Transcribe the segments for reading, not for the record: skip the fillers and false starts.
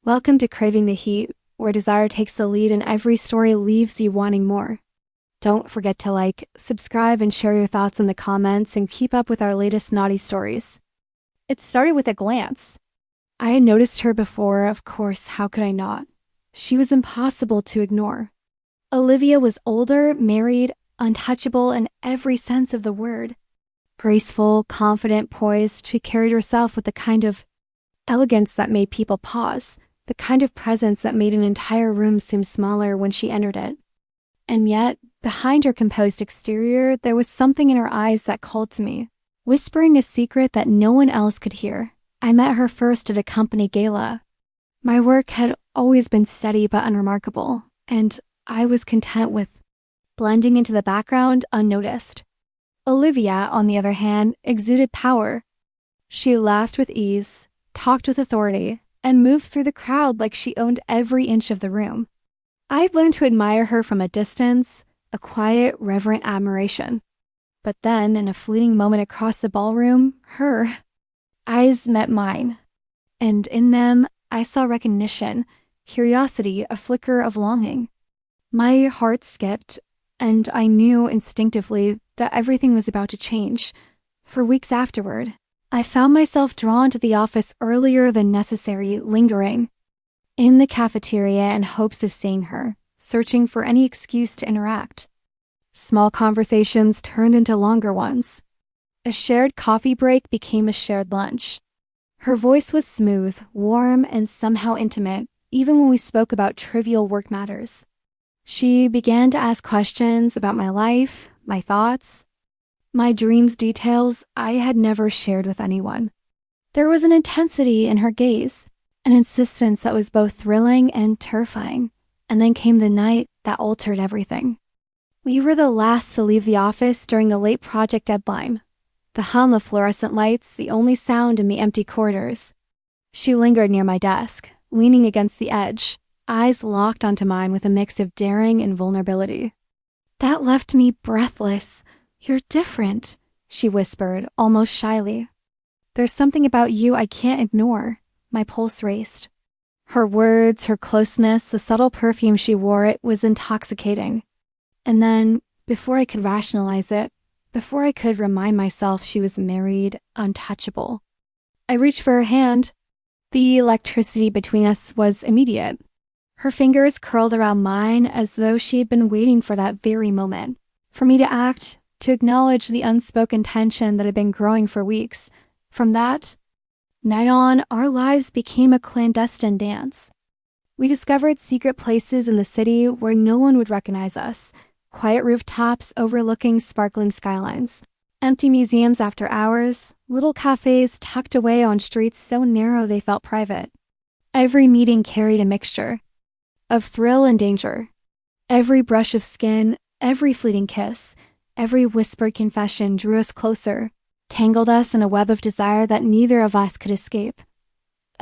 Welcome to Craving the Heat, where desire takes the lead and every story leaves you wanting more. Don't forget to like, subscribe, and share your thoughts in the comments and keep up with our latest naughty stories. It started with a glance. I had noticed her before, of course, how could I not? She was impossible to ignore. Olivia was older, married, untouchable in every sense of the word. Graceful, confident, poised, she carried herself with the kind of elegance that made people pause, the kind of presence that made an entire room seem smaller when she entered it. And yet, behind her composed exterior, there was something in her eyes that called to me, whispering a secret that no one else could hear. I met her first at a company gala. My work had always been steady but unremarkable, and I was content with blending into the background unnoticed. Olivia, on the other hand, exuded power. She laughed with ease, talked with authority, and moved through the crowd like she owned every inch of the room. I'd learned to admire her from a distance, a quiet, reverent admiration. But then, in a fleeting moment across the ballroom, her eyes met mine. And in them, I saw recognition, curiosity, a flicker of longing. My heart skipped, and I knew instinctively that everything was about to change. For weeks afterward, I found myself drawn to the office earlier than necessary, lingering in the cafeteria in hopes of seeing her, searching for any excuse to interact. Small conversations turned into longer ones. A shared coffee break became a shared lunch. Her voice was smooth, warm, and somehow intimate, even when we spoke about trivial work matters. She began to ask questions about my life, my thoughts, my dreams, details I had never shared with anyone. There was an intensity in her gaze, an insistence that was both thrilling and terrifying. And then came the night that altered everything. We were the last to leave the office during the late project deadline. The hum of fluorescent lights, the only sound in the empty corridors. She lingered near my desk, leaning against the edge, eyes locked onto mine with a mix of daring and vulnerability. That left me breathless. "You're different," she whispered, almost shyly. "There's something about you I can't ignore." My pulse raced. Her words, her closeness, the subtle perfume she wore, it was intoxicating. And then, before I could rationalize it, before I could remind myself she was married, untouchable, I reached for her hand. The electricity between us was immediate. Her fingers curled around mine as though she had been waiting for that very moment, for me to act, to acknowledge the unspoken tension that had been growing for weeks. From that night on, our lives became a clandestine dance. We discovered secret places in the city where no one would recognize us, quiet rooftops overlooking sparkling skylines, empty museums after hours, little cafes tucked away on streets so narrow they felt private. Every meeting carried a mixture of thrill and danger. Every brush of skin, every fleeting kiss, every whispered confession drew us closer, tangled us in a web of desire that neither of us could escape.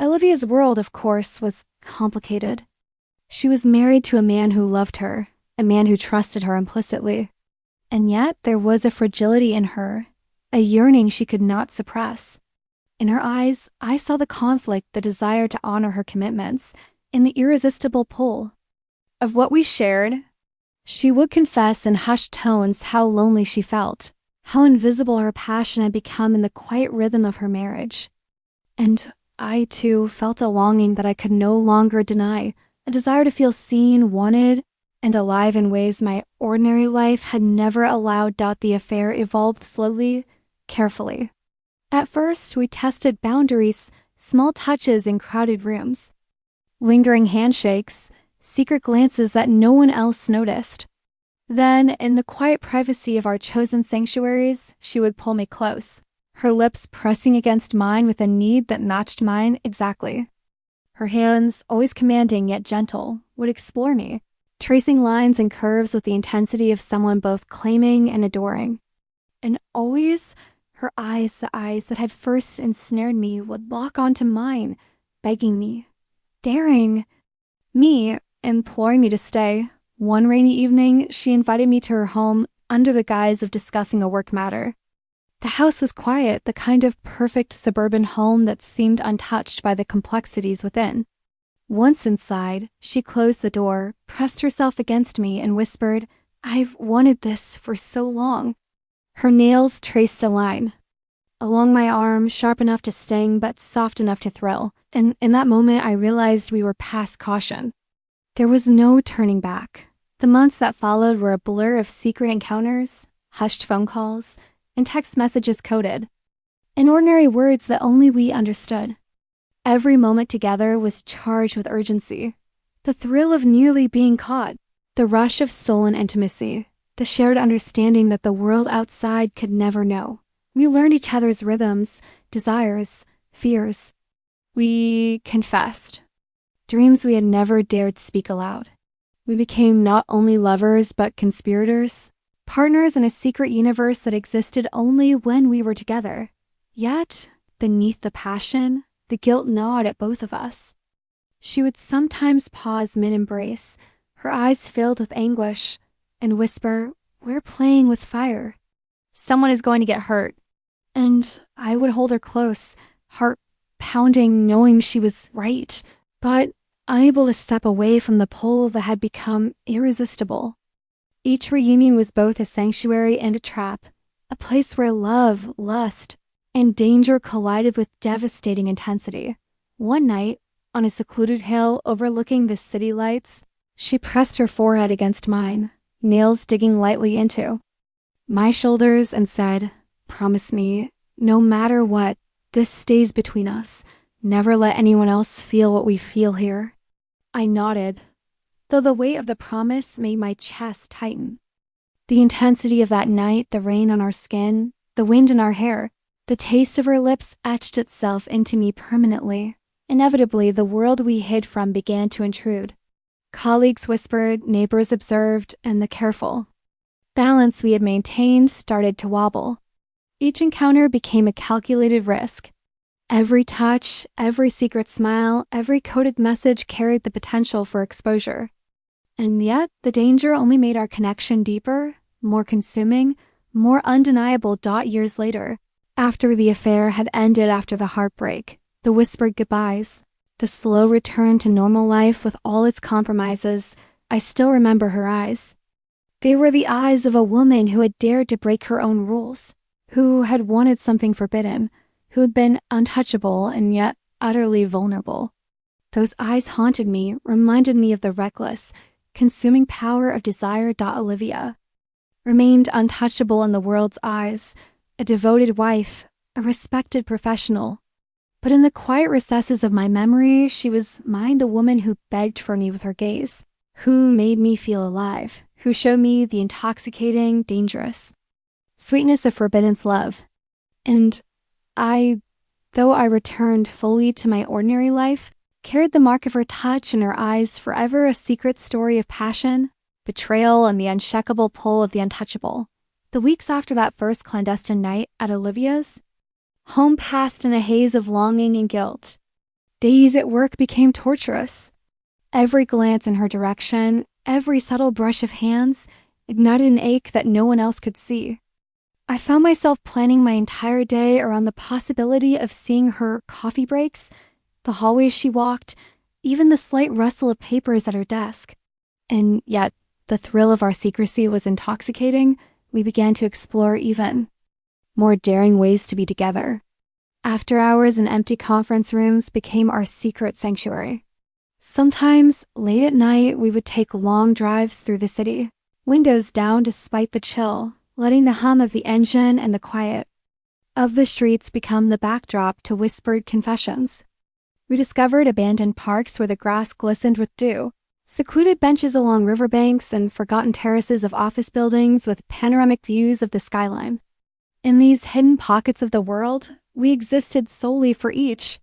Olivia's world, of course, was complicated. She was married to a man who loved her, a man who trusted her implicitly. And yet there was a fragility in her, a yearning she could not suppress. In her eyes, I saw the conflict, the desire to honor her commitments, and the irresistible pull. Of what we shared, she would confess in hushed tones how lonely she felt, how invisible her passion had become in the quiet rhythm of her marriage. And I, too, felt a longing that I could no longer deny, a desire to feel seen, wanted, and alive in ways my ordinary life had never allowed. The affair evolved slowly, carefully. At first, we tested boundaries, small touches in crowded rooms, lingering handshakes, secret glances that no one else noticed. Then, in the quiet privacy of our chosen sanctuaries, she would pull me close, her lips pressing against mine with a need that matched mine exactly. Her hands, always commanding yet gentle, would explore me, tracing lines and curves with the intensity of someone both claiming and adoring. And always, her eyes, the eyes that had first ensnared me, would lock onto mine, begging me, daring me, imploring me to stay. One rainy evening, she invited me to her home under the guise of discussing a work matter. The house was quiet, the kind of perfect suburban home that seemed untouched by the complexities within. Once inside, she closed the door, pressed herself against me, and whispered, "I've wanted this for so long." Her nails traced a line along my arm, sharp enough to sting, but soft enough to thrill. And in that moment, I realized we were past caution. There was no turning back. The months that followed were a blur of secret encounters, hushed phone calls, and text messages coded in ordinary words that only we understood. Every moment together was charged with urgency. The thrill of nearly being caught, the rush of stolen intimacy, the shared understanding that the world outside could never know. We learned each other's rhythms, desires, fears. We confessed. Dreams we had never dared speak aloud. We became not only lovers, but conspirators, partners in a secret universe that existed only when we were together. Yet, beneath the passion, the guilt gnawed at both of us. She would sometimes pause mid-embrace, her eyes filled with anguish, and whisper, "We're playing with fire. Someone is going to get hurt." And I would hold her close, heart pounding, knowing she was right, but unable to step away from the pull that had become irresistible. Each reunion was both a sanctuary and a trap, a place where love, lust, and danger collided with devastating intensity. One night, on a secluded hill overlooking the city lights, she pressed her forehead against mine, nails digging lightly into my shoulders, and said, "Promise me, no matter what, this stays between us. Never let anyone else feel what we feel here." I nodded, though the weight of the promise made my chest tighten. The intensity of that night, the rain on our skin, the wind in our hair, the taste of her lips etched itself into me permanently. Inevitably, the world we hid from began to intrude. Colleagues whispered, neighbors observed, and the careful balance we had maintained started to wobble. Each encounter became a calculated risk. Every touch, every secret smile, every coded message carried the potential for exposure. And yet, the danger only made our connection deeper, more consuming, more undeniable. Years later, after the affair had ended, after the heartbreak, the whispered goodbyes, the slow return to normal life with all its compromises, I still remember her eyes. They were the eyes of a woman who had dared to break her own rules, who had wanted something forbidden, who had been untouchable and yet utterly vulnerable. Those eyes haunted me, reminded me of the reckless, consuming power of desire. Olivia remained untouchable in the world's eyes, a devoted wife, a respected professional. But in the quiet recesses of my memory, she was mine, the woman who begged for me with her gaze, who made me feel alive, who showed me the intoxicating, dangerous sweetness of forbidden love. And though I returned fully to my ordinary life, carried the mark of her touch in her eyes, forever a secret story of passion, betrayal, and the unshakable pull of the untouchable. The weeks after that first clandestine night at Olivia's, home passed in a haze of longing and guilt. Days at work became torturous. Every glance in her direction, every subtle brush of hands, ignited an ache that no one else could see. I found myself planning my entire day around the possibility of seeing her coffee breaks, the hallways she walked, even the slight rustle of papers at her desk. And yet, the thrill of our secrecy was intoxicating. We began to explore even more daring ways to be together. After hours in empty conference rooms became our secret sanctuary. Sometimes, late at night, we would take long drives through the city, windows down despite the chill, letting the hum of the engine and the quiet of the streets become the backdrop to whispered confessions. We discovered abandoned parks where the grass glistened with dew, secluded benches along riverbanks, and forgotten terraces of office buildings with panoramic views of the skyline. In these hidden pockets of the world, we existed solely for each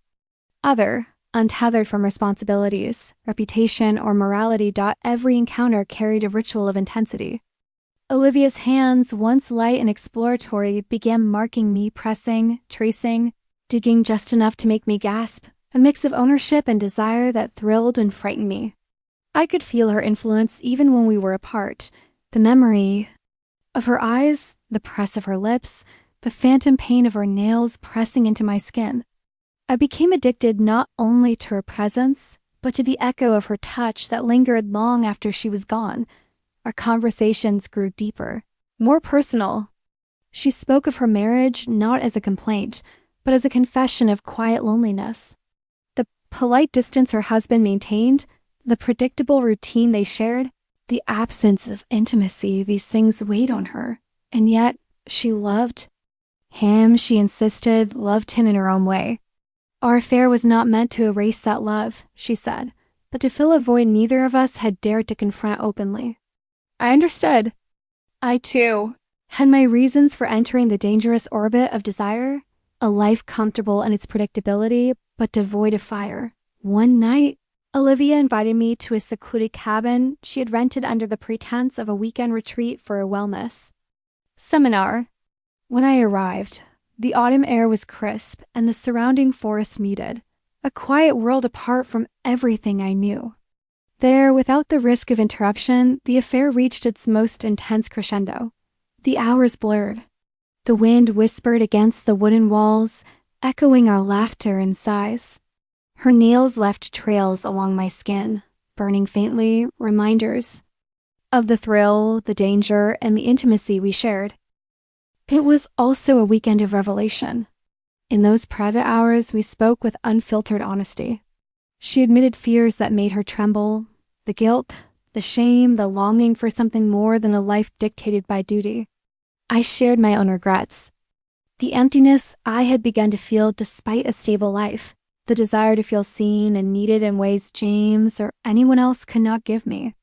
other, untethered from responsibilities, reputation, or morality. Every encounter carried a ritual of intensity. Olivia's hands, once light and exploratory, began marking me, pressing, tracing, digging just enough to make me gasp, a mix of ownership and desire that thrilled and frightened me. I could feel her influence even when we were apart, the memory of her eyes, the press of her lips, the phantom pain of her nails pressing into my skin. I became addicted not only to her presence, but to the echo of her touch that lingered long after she was gone. Our conversations grew deeper, more personal. She spoke of her marriage not as a complaint, but as a confession of quiet loneliness. The polite distance her husband maintained, the predictable routine they shared, the absence of intimacy, these things weighed on her. And yet, she loved him, she insisted, loved him in her own way. Our affair was not meant to erase that love, she said, but to fill a void neither of us had dared to confront openly. I understood. I, too, had my reasons for entering the dangerous orbit of desire, a life comfortable in its predictability, but devoid of fire. One night, Olivia invited me to a secluded cabin she had rented under the pretense of a weekend retreat for a wellness seminar. When I arrived, the autumn air was crisp and the surrounding forest muted, a quiet world apart from everything I knew. There, without the risk of interruption, the affair reached its most intense crescendo. The hours blurred. The wind whispered against the wooden walls, echoing our laughter and sighs. Her nails left trails along my skin, burning faintly, reminders of the thrill, the danger, and the intimacy we shared. It was also a weekend of revelation. In those private hours, we spoke with unfiltered honesty. She admitted fears that made her tremble, the guilt, the shame, the longing for something more than a life dictated by duty. I shared my own regrets. The emptiness I had begun to feel despite a stable life, the desire to feel seen and needed in ways James or anyone else could not give me.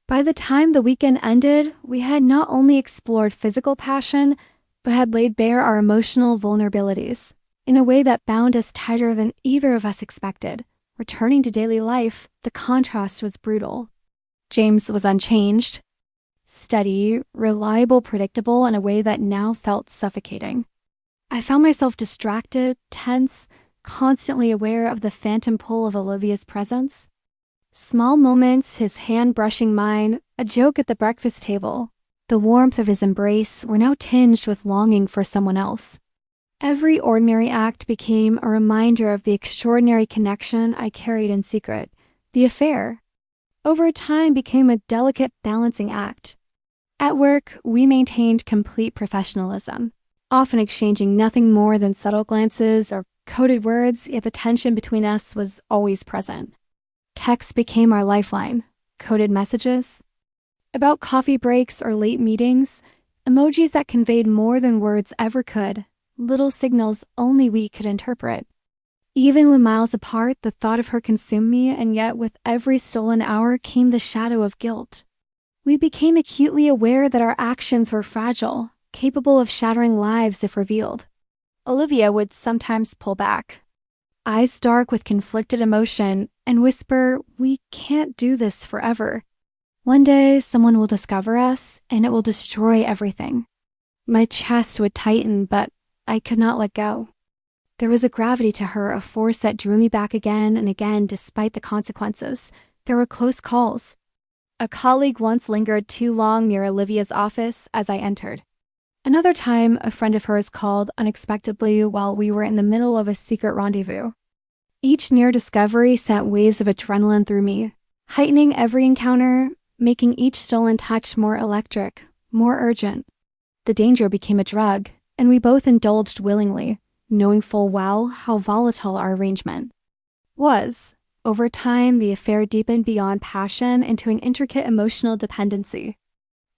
By the time the weekend ended, we had not only explored physical passion, but had laid bare our emotional vulnerabilities in a way that bound us tighter than either of us expected. Returning to daily life, the contrast was brutal. James was unchanged, steady, reliable, predictable in a way that now felt suffocating. I found myself distracted, tense, constantly aware of the phantom pull of Olivia's presence. Small moments, his hand brushing mine, a joke at the breakfast table, the warmth of his embrace were now tinged with longing for someone else. Every ordinary act became a reminder of the extraordinary connection I carried in secret. The affair, over time, became a delicate balancing act. At work, we maintained complete professionalism, often exchanging nothing more than subtle glances or coded words, yet the tension between us was always present. Text became our lifeline, coded messages. About coffee breaks or late meetings, emojis that conveyed more than words ever could, little signals only we could interpret. Even when miles apart, the thought of her consumed me, and yet with every stolen hour came the shadow of guilt. We became acutely aware that our actions were fragile, capable of shattering lives if revealed. Olivia would sometimes pull back, eyes dark with conflicted emotion, and whisper, "We can't do this forever. One day, someone will discover us, and it will destroy everything." My chest would tighten, but I could not let go. There was a gravity to her, a force that drew me back again and again despite the consequences. There were close calls. A colleague once lingered too long near Olivia's office as I entered. Another time, a friend of hers called unexpectedly while we were in the middle of a secret rendezvous. Each near discovery sent waves of adrenaline through me, heightening every encounter, making each stolen touch more electric, more urgent. The danger became a drug, and we both indulged willingly, knowing full well how volatile our arrangement was. Over time, the affair deepened beyond passion into an intricate emotional dependency.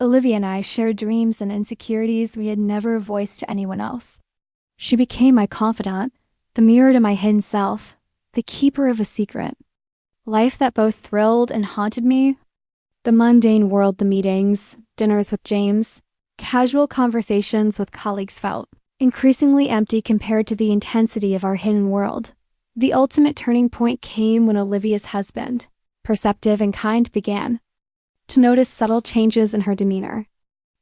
Olivia and I shared dreams and insecurities we had never voiced to anyone else. She became my confidant, the mirror to my hidden self, the keeper of a secret. Life that both thrilled and haunted me. The mundane world, the meetings, dinners with James, casual conversations with colleagues felt increasingly empty compared to the intensity of our hidden world. The ultimate turning point came when Olivia's husband, perceptive and kind, began to notice subtle changes in her demeanor.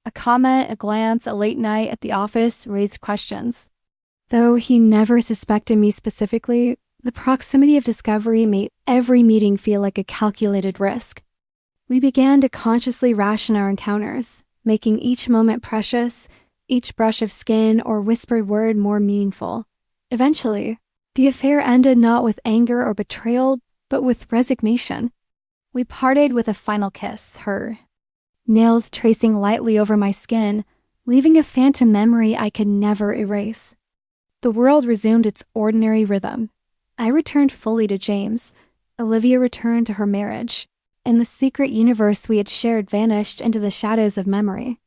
A comment, a glance, a late night at the office raised questions. Though he never suspected me specifically, the proximity of discovery made every meeting feel like a calculated risk. We began to consciously ration our encounters, making each moment precious, each brush of skin or whispered word more meaningful. Eventually, the affair ended not with anger or betrayal, but with resignation. We parted with a final kiss, her nails tracing lightly over my skin, leaving a phantom memory I could never erase. The world resumed its ordinary rhythm. I returned fully to James. Olivia returned to her marriage, and the secret universe we had shared vanished into the shadows of memory.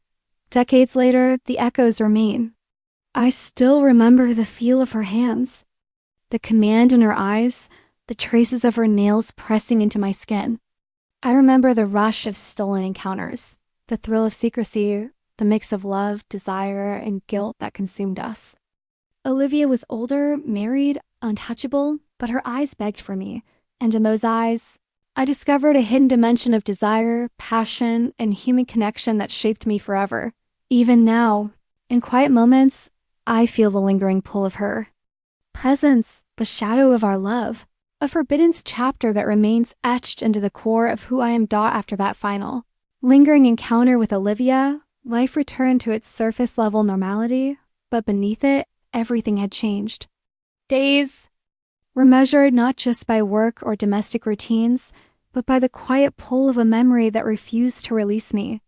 Decades later, the echoes remain. I still remember the feel of her hands, the command in her eyes, the traces of her nails pressing into my skin. I remember the rush of stolen encounters, the thrill of secrecy, the mix of love, desire, and guilt that consumed us. Olivia was older, married, untouchable, but her eyes begged for me, and in those eyes, I discovered a hidden dimension of desire, passion, and human connection that shaped me forever. Even now, in quiet moments, I feel the lingering pull of her presence, the shadow of our love, a forbidden chapter that remains etched into the core of who I am after that final lingering encounter with Olivia. Life returned to its surface-level normality, but beneath it, everything had changed. Days were measured not just by work or domestic routines, but by the quiet pull of a memory that refused to release me.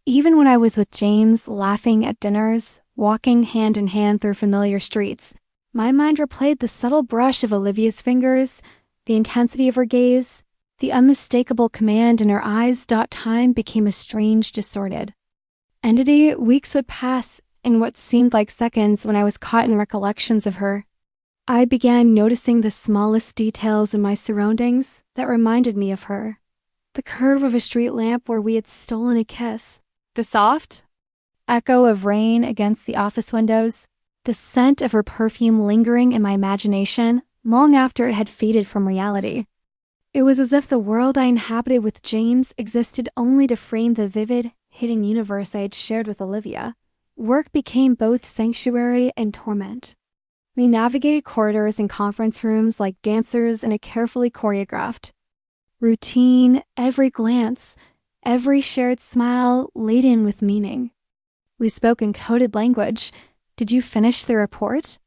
Even when I was with James, laughing at dinners, walking hand in hand through familiar streets, my mind replayed the subtle brush of Olivia's fingers, the intensity of her gaze, the unmistakable command in her eyes. Time became a strange, distorted entity. Weeks would pass in what seemed like seconds when I was caught in recollections of her. I began noticing the smallest details in my surroundings that reminded me of her. The curve of a street lamp where we had stolen a kiss, the soft echo of rain against the office windows, the scent of her perfume lingering in my imagination long after it had faded from reality. It was as if the world I inhabited with James existed only to frame the vivid, hidden universe I had shared with Olivia. Work became both sanctuary and torment. We navigated corridors and conference rooms like dancers in a carefully choreographed routine, every glance, every shared smile laden with meaning. We spoke in coded language. Did you finish the report?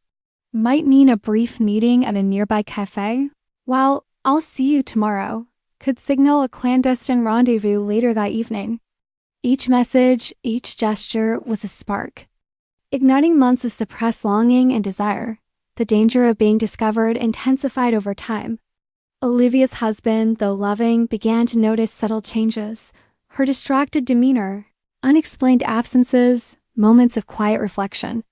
Might mean a brief meeting at a nearby cafe, while I'll see you tomorrow could signal a clandestine rendezvous later that evening. Each message, each gesture was a spark, igniting months of suppressed longing and desire. The danger of being discovered intensified over time. Olivia's husband, though loving, began to notice subtle changes. Her distracted demeanor, unexplained absences, moments of quiet reflection.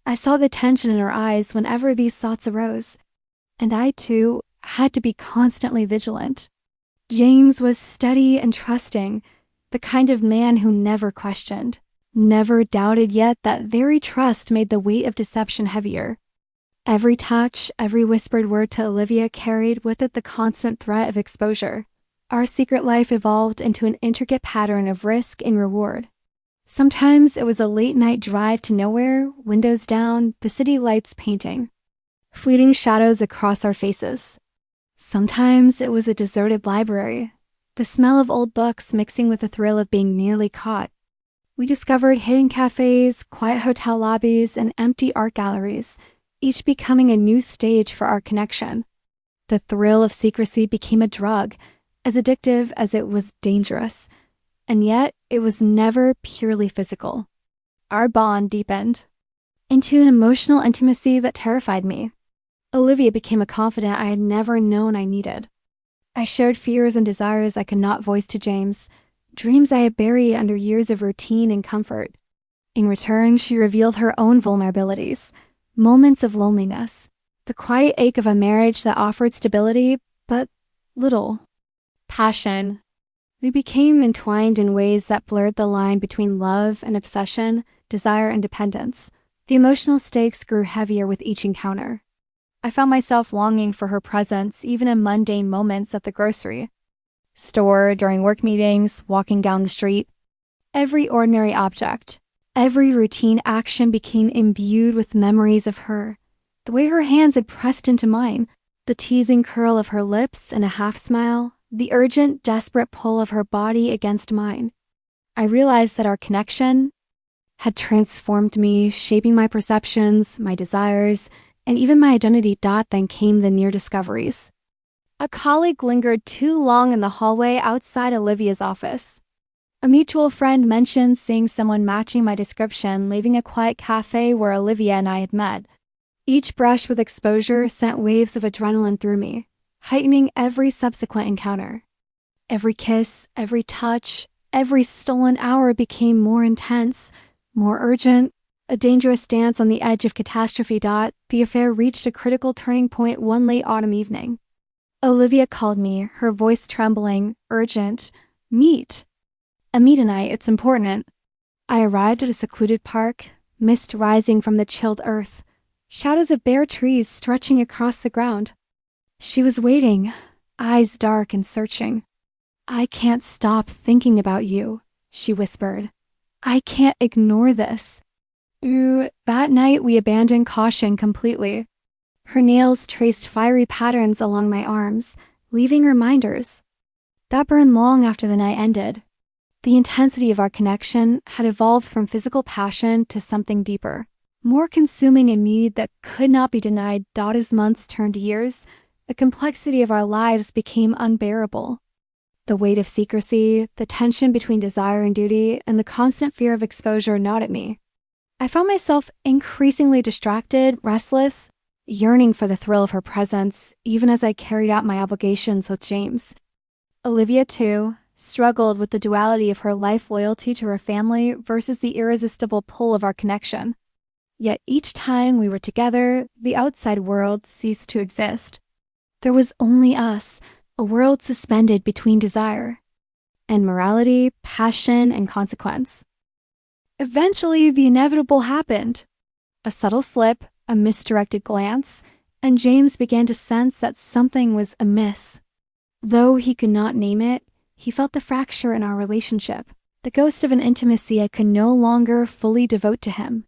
I saw the tension in her eyes whenever these thoughts arose, and I, too, had to be constantly vigilant. James was steady and trusting, the kind of man who never questioned, never doubted, yet that very trust made the weight of deception heavier. Every touch, every whispered word to Olivia carried with it the constant threat of exposure. Our secret life evolved into an intricate pattern of risk and reward. Sometimes it was a late-night drive to nowhere, windows down, the city lights painting, fleeting shadows across our faces. Sometimes it was a deserted library, the smell of old books mixing with the thrill of being nearly caught. We discovered hidden cafes, quiet hotel lobbies, and empty art galleries, each becoming a new stage for our connection. The thrill of secrecy became a drug, as addictive as it was dangerous, and yet it was never purely physical. Our bond deepened into an emotional intimacy that terrified me. Olivia became a confidant I had never known I needed. I shared fears and desires I could not voice to James, dreams I had buried under years of routine and comfort. In return, she revealed her own vulnerabilities, moments of loneliness, the quiet ache of a marriage that offered stability, but little passion. We became entwined in ways that blurred the line between love and obsession, desire and dependence. The emotional stakes grew heavier with each encounter. I found myself longing for her presence even in mundane moments at the grocery store, during work meetings, walking down the street. Every ordinary object, every routine action became imbued with memories of her. The way her hands had pressed into mine, the teasing curl of her lips and a half smile, the urgent, desperate pull of her body against mine. I realized that our connection had transformed me, shaping my perceptions, my desires, and even my identity. Then came the near discoveries. A colleague lingered too long in the hallway outside Olivia's office. A mutual friend mentioned seeing someone matching my description leaving a quiet cafe where Olivia and I had met. Each brush with exposure sent waves of adrenaline through me, heightening every subsequent encounter. Every kiss, every touch, every stolen hour became more intense, more urgent. A dangerous dance on the edge of catastrophe. The affair reached a critical turning point one late autumn evening. Olivia called me, her voice trembling, urgent. Meet. A meet tonight, it's important. I arrived at a secluded park, mist rising from the chilled earth, shadows of bare trees stretching across the ground. She was waiting, eyes dark and searching. I can't stop thinking about you, she whispered. I can't ignore this. That night we abandoned caution completely. Her nails traced fiery patterns along my arms, leaving reminders. That burned long after the night ended. The intensity of our connection had evolved from physical passion to something deeper, more consuming and need that could not be denied. As months turned to years, the complexity of our lives became unbearable. The weight of secrecy, the tension between desire and duty, and the constant fear of exposure gnawed at me. I found myself increasingly distracted, restless, yearning for the thrill of her presence, even as I carried out my obligations with James. Olivia, too, struggled with the duality of her life loyalty to her family versus the irresistible pull of our connection. Yet each time we were together, the outside world ceased to exist. There was only us, a world suspended between desire and morality, passion, and consequence. Eventually, the inevitable happened. A subtle slip, a misdirected glance, and James began to sense that something was amiss. Though he could not name it, he felt the fracture in our relationship, the ghost of an intimacy I could no longer fully devote to him.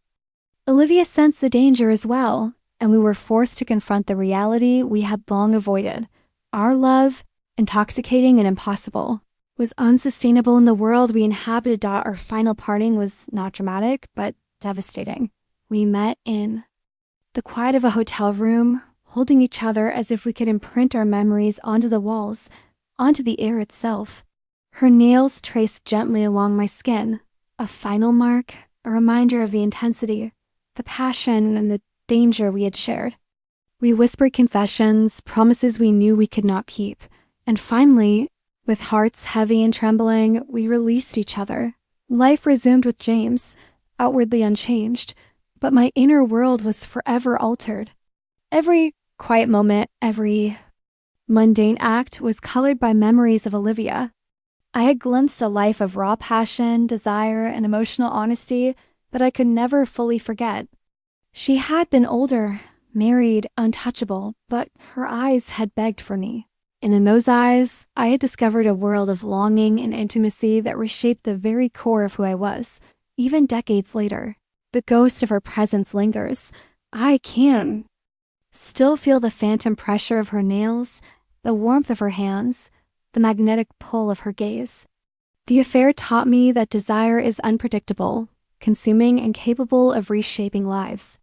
Olivia sensed the danger as well, and we were forced to confront the reality we had long avoided. Our love, intoxicating and impossible, was unsustainable in the world we inhabited. Our final parting was not dramatic, but devastating. We met in the quiet of a hotel room, holding each other as if we could imprint our memories onto the walls, onto the air itself. Her nails traced gently along my skin, a final mark, a reminder of the intensity, the passion, and the danger we had shared. We whispered confessions, promises we knew we could not keep, and finally, with hearts heavy and trembling, we released each other. Life resumed with James, outwardly unchanged, but my inner world was forever altered. Every quiet moment, every mundane act was colored by memories of Olivia. I had glimpsed a life of raw passion, desire, and emotional honesty that I could never fully forget. She had been older, married, untouchable, but her eyes had begged for me. And in those eyes, I had discovered a world of longing and intimacy that reshaped the very core of who I was. Even decades later, the ghost of her presence lingers. I can still feel the phantom pressure of her nails, the warmth of her hands, the magnetic pull of her gaze. The affair taught me that desire is unpredictable, consuming, and capable of reshaping lives.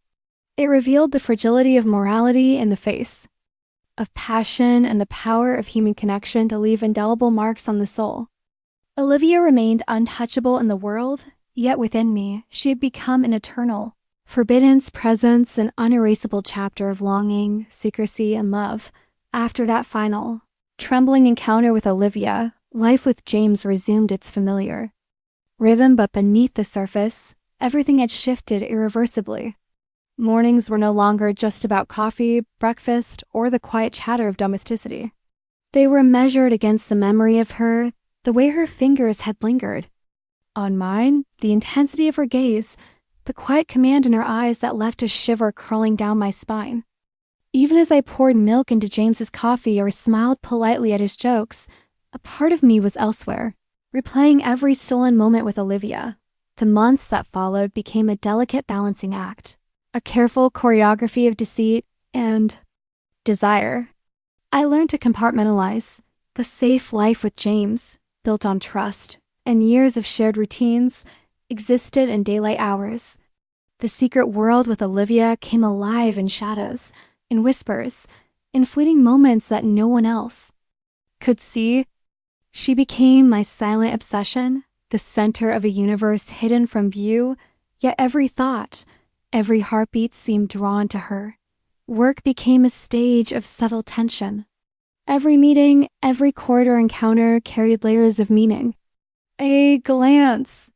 It revealed the fragility of morality in the face of passion and the power of human connection to leave indelible marks on the soul. Olivia remained untouchable in the world, yet within me, she had become an eternal, forbidden presence, an unerasable chapter of longing, secrecy, and love. After that final, trembling encounter with Olivia, life with James resumed its familiar rhythm, but beneath the surface, everything had shifted irreversibly. Mornings were no longer just about coffee, breakfast, or the quiet chatter of domesticity. They were measured against the memory of her, the way her fingers had lingered on mine, the intensity of her gaze, the quiet command in her eyes that left a shiver crawling down my spine. Even as I poured milk into James's coffee or smiled politely at his jokes, a part of me was elsewhere, replaying every stolen moment with Olivia. The months that followed became a delicate balancing act, a careful choreography of deceit and desire. I learned to compartmentalize. The safe life with James, built on trust and years of shared routines, existed in daylight hours. The secret world with Olivia came alive in shadows, in whispers, in fleeting moments that no one else could see. She became my silent obsession, the center of a universe hidden from view, yet every thought, every heartbeat seemed drawn to her. Work became a stage of subtle tension. Every meeting, every corridor encounter carried layers of meaning. A glance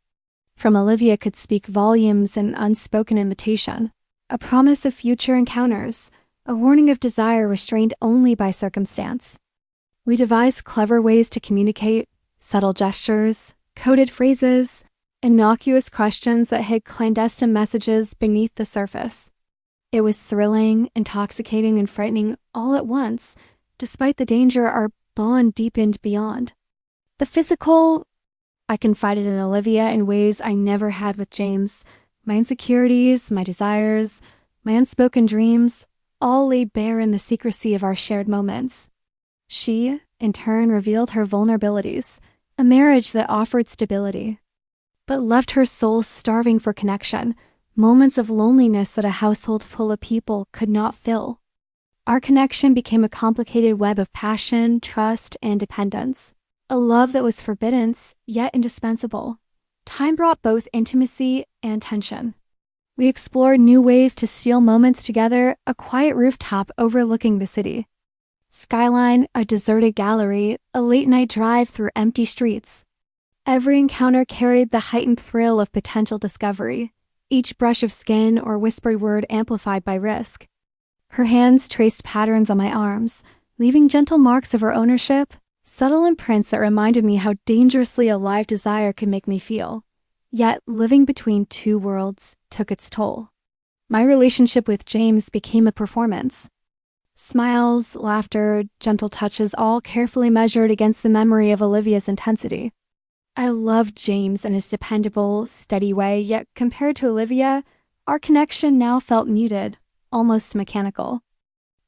from Olivia could speak volumes in unspoken invitation, a promise of future encounters, a warning of desire restrained only by circumstance. We devised clever ways to communicate, subtle gestures, coded phrases, innocuous questions that hid clandestine messages beneath the surface. It was thrilling, intoxicating, and frightening all at once, despite the danger our bond deepened beyond. The physical, I confided in Olivia in ways I never had with James. My insecurities, my desires, my unspoken dreams, all laid bare in the secrecy of our shared moments. She, in turn, revealed her vulnerabilities, a marriage that offered stability, but left her soul starving for connection, moments of loneliness that a household full of people could not fill. Our connection became a complicated web of passion, trust, and dependence, a love that was forbidden, yet indispensable. Time brought both intimacy and tension. We explored new ways to steal moments together, a quiet rooftop overlooking the city. Skyline, a deserted gallery, a late-night drive through empty streets. Every encounter carried the heightened thrill of potential discovery, each brush of skin or whispered word amplified by risk. Her hands traced patterns on my arms, leaving gentle marks of her ownership, subtle imprints that reminded me how dangerously alive desire could make me feel. Yet, living between two worlds took its toll. My relationship with James became a performance. Smiles, laughter, gentle touches, all carefully measured against the memory of Olivia's intensity. I loved James in his dependable, steady way, yet compared to Olivia, our connection now felt muted, almost mechanical.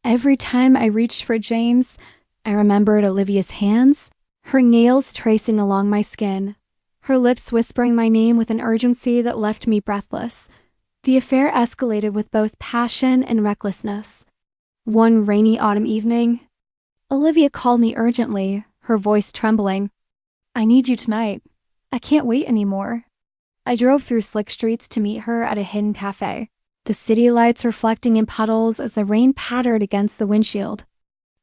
Every time I reached for James, I remembered Olivia's hands, her nails tracing along my skin, her lips whispering my name with an urgency that left me breathless. The affair escalated with both passion and recklessness. One rainy autumn evening, Olivia called me urgently, her voice trembling. "I need you tonight. I can't wait anymore." I drove through slick streets to meet her at a hidden cafe, the city lights reflecting in puddles as the rain pattered against the windshield.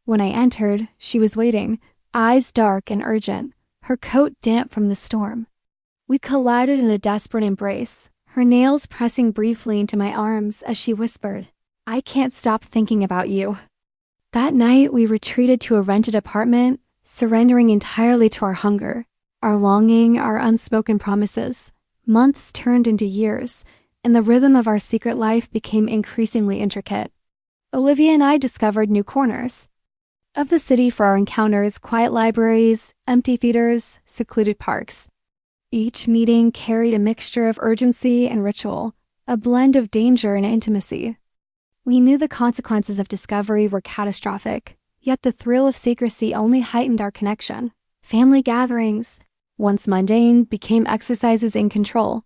When I entered, she was waiting, eyes dark and urgent, her coat damp from the storm. We collided in a desperate embrace, her nails pressing briefly into my arms as she whispered, "I can't stop thinking about you." That night, we retreated to a rented apartment, surrendering entirely to our hunger, our longing, our unspoken promises. Months turned into years, and the rhythm of our secret life became increasingly intricate. Olivia and I discovered new corners of the city for our encounters, quiet libraries, empty theaters, secluded parks. Each meeting carried a mixture of urgency and ritual, a blend of danger and intimacy. We knew the consequences of discovery were catastrophic, yet the thrill of secrecy only heightened our connection. Family gatherings, once mundane, became exercises in control.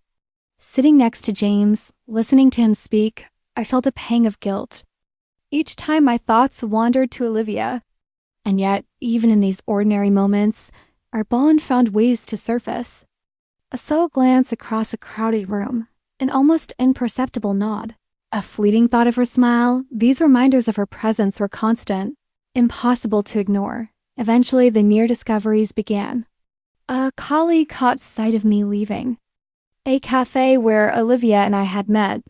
Sitting next to James, listening to him speak, I felt a pang of guilt. Each time my thoughts wandered to Olivia. And yet, even in these ordinary moments, our bond found ways to surface. A subtle glance across a crowded room, an almost imperceptible nod, a fleeting thought of her smile. These reminders of her presence were constant, impossible to ignore. Eventually, the near discoveries began. A colleague caught sight of me leaving a cafe where Olivia and I had met.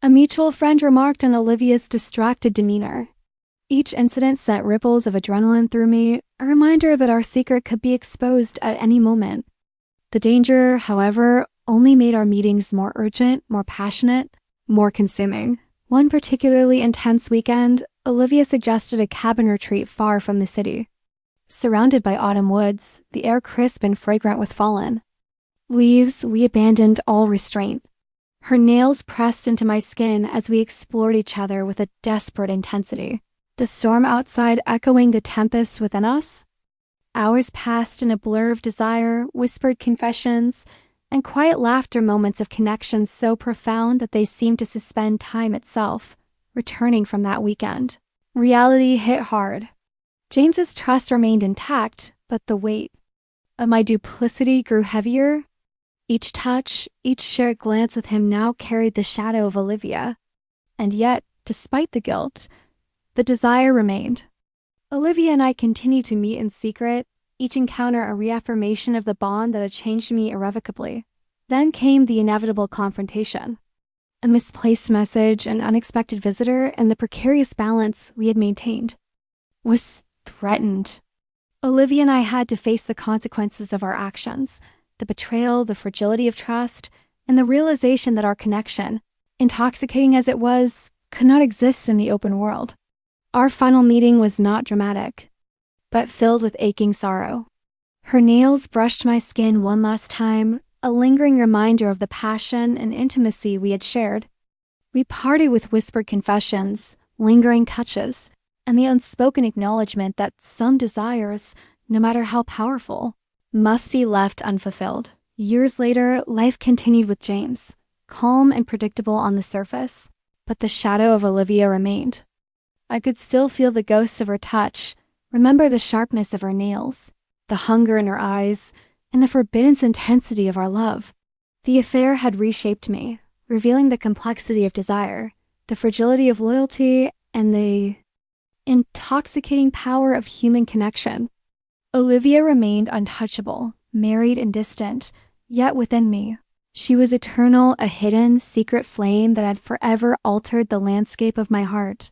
A mutual friend remarked on Olivia's distracted demeanor. Each incident sent ripples of adrenaline through me, a reminder that our secret could be exposed at any moment. The danger, however, only made our meetings more urgent, more passionate, more consuming. One particularly intense weekend, Olivia suggested a cabin retreat far from the city. Surrounded by autumn woods, the air crisp and fragrant with fallen leaves, we abandoned all restraint. Her nails pressed into my skin as we explored each other with a desperate intensity, the storm outside echoing the tempest within us. Hours passed in a blur of desire, whispered confessions, and quiet laughter, moments of connection so profound that they seemed to suspend time itself. Returning from that weekend, Reality hit hard. James's trust remained intact, but the weight of my duplicity grew heavier. Each touch, each shared glance with him now carried the shadow of Olivia. And yet, despite the guilt, the desire remained. Olivia and I continued to meet in secret, each encounter a reaffirmation of the bond that had changed me irrevocably. Then came the inevitable confrontation. A misplaced message, an unexpected visitor, and the precarious balance we had maintained was threatened. Olivia and I had to face the consequences of our actions, the betrayal, the fragility of trust, and the realization that our connection, intoxicating as it was, could not exist in the open world. Our final meeting was not dramatic, but filled with aching sorrow. Her nails brushed my skin one last time, a lingering reminder of the passion and intimacy we had shared. We parted with whispered confessions, lingering touches, and the unspoken acknowledgement that some desires, no matter how powerful, must be left unfulfilled. Years later, life continued with James, calm and predictable on the surface, but the shadow of Olivia remained. I could still feel the ghost of her touch, remember the sharpness of her nails, the hunger in her eyes, and the forbidden intensity of our love. The affair had reshaped me, revealing the complexity of desire, the fragility of loyalty, and the intoxicating power of human connection. Olivia remained untouchable, married and distant, yet within me. She was eternal, a hidden, secret flame that had forever altered the landscape of my heart.